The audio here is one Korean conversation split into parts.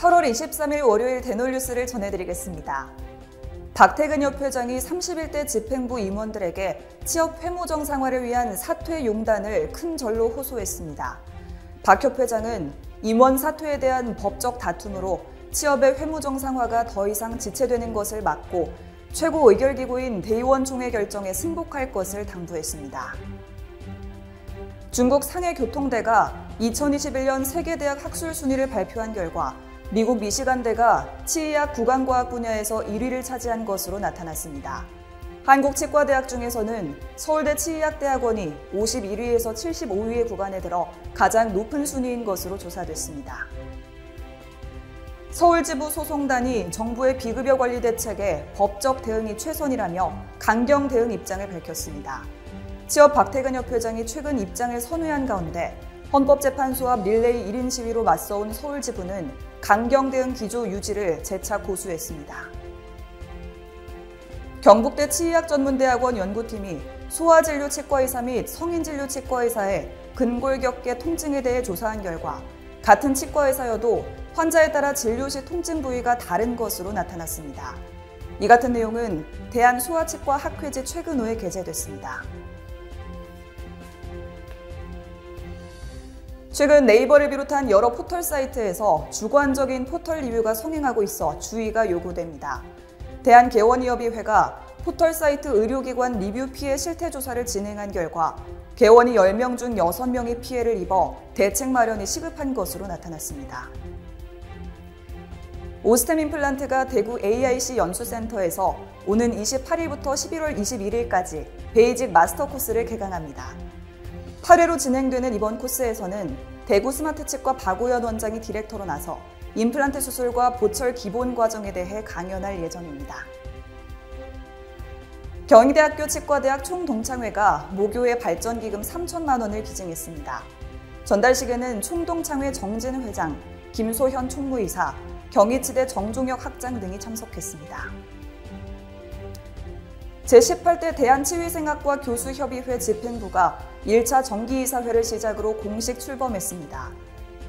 8월 23일 월요일 대놀뉴스를 전해드리겠습니다. 박태근 협 회장이 31대 집행부 임원들에게 취업 회무 정상화를 위한 사퇴 용단을 큰 절로 호소했습니다. 박 협 회장은 임원 사퇴에 대한 법적 다툼으로 취업의 회무 정상화가 더 이상 지체되는 것을 막고 최고 의결기구인 대의원 총회 결정에 승복할 것을 당부했습니다. 중국 상해교통대가 2021년 세계대학 학술 순위를 발표한 결과 미국 미시간대가 치의학 구강과학 분야에서 1위를 차지한 것으로 나타났습니다. 한국 치과대학 중에서는 서울대 치의학대학원이 51위에서 75위의 구간에 들어 가장 높은 순위인 것으로 조사됐습니다. 서울지부 소송단이 정부의 비급여 관리 대책에 법적 대응이 최선이라며 강경 대응 입장을 밝혔습니다. 취업 박태근 협 회장이 최근 입장을 선회한 가운데 헌법재판소 앞 릴레이 1인 시위로 맞서온 서울지부는 강경 대응 기조 유지를 재차 고수했습니다. 경북대 치의학전문대학원 연구팀이 소아진료치과의사 및 성인진료치과의사의 근골격계 통증에 대해 조사한 결과 같은 치과의사여도 환자에 따라 진료 시 통증 부위가 다른 것으로 나타났습니다. 이 같은 내용은 대한소아치과학회지 최근호에 게재됐습니다. 최근 네이버를 비롯한 여러 포털 사이트에서 주관적인 포털 리뷰가 성행하고 있어 주의가 요구됩니다. 대한개원의협의회가 포털 사이트 의료기관 리뷰 피해 실태 조사를 진행한 결과 개원이 10명 중 6명이 피해를 입어 대책 마련이 시급한 것으로 나타났습니다. 오스템 임플란트가 대구 AIC 연수센터에서 오는 28일부터 11월 21일까지 베이직 마스터 코스를 개강합니다. 8회로 진행되는 이번 코스에서는 대구 스마트치과 박우현 원장이 디렉터로 나서 임플란트 수술과 보철 기본 과정에 대해 강연할 예정입니다. 경희대학교 치과대학 총동창회가 모교의 발전기금 3천만 원을 기증했습니다. 전달식에는 총동창회 정진 회장, 김소현 총무이사, 경희치대 정종혁 학장 등이 참석했습니다. 제18대 대한치위생학과 교수협의회 집행부가 1차 정기이사회를 시작으로 공식 출범했습니다.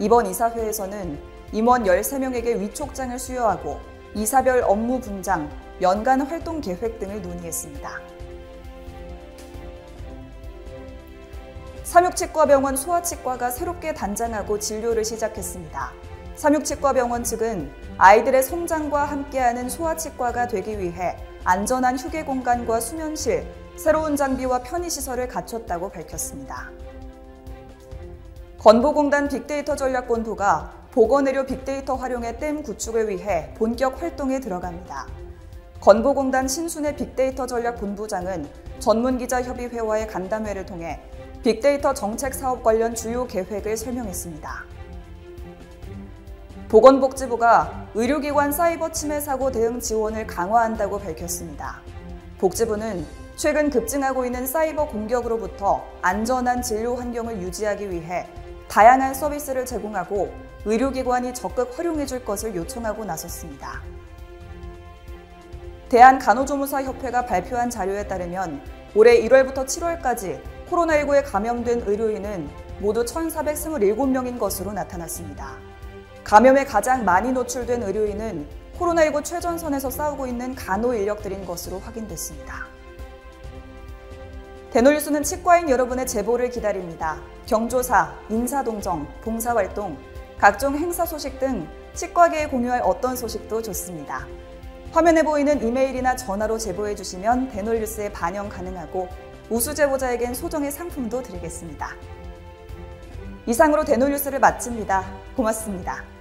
이번 이사회에서는 임원 13명에게 위촉장을 수여하고 이사별 업무 분장, 연간 활동 계획 등을 논의했습니다. 삼육치과병원 소아치과가 새롭게 단장하고 진료를 시작했습니다. 삼육치과병원 측은 아이들의 성장과 함께하는 소아치과가 되기 위해 안전한 휴게 공간과 수면실, 새로운 장비와 편의시설을 갖췄다고 밝혔습니다. 건보공단 빅데이터 전략본부가 보건의료 빅데이터 활용의 댐 구축을 위해 본격 활동에 들어갑니다. 건보공단 신순애 빅데이터 전략본부장은 전문기자협의회와의 간담회를 통해 빅데이터 정책 사업 관련 주요 계획을 설명했습니다. 보건복지부가 의료기관 사이버 침해 사고 대응 지원을 강화한다고 밝혔습니다. 복지부는 최근 급증하고 있는 사이버 공격으로부터 안전한 진료 환경을 유지하기 위해 다양한 서비스를 제공하고 의료기관이 적극 활용해줄 것을 요청하고 나섰습니다. 대한간호조무사협회가 발표한 자료에 따르면 올해 1월부터 7월까지 코로나19에 감염된 의료인은 모두 1,427명인 것으로 나타났습니다. 감염에 가장 많이 노출된 의료인은 코로나19 최전선에서 싸우고 있는 간호 인력들인 것으로 확인됐습니다. 대놀뉴스는 치과인 여러분의 제보를 기다립니다. 경조사, 인사동정, 봉사활동, 각종 행사 소식 등 치과계에 공유할 어떤 소식도 좋습니다. 화면에 보이는 이메일이나 전화로 제보해 주시면 대놀뉴스에 반영 가능하고 우수 제보자에겐 소정의 상품도 드리겠습니다. 이상으로 대놀뉴스를 마칩니다. 고맙습니다.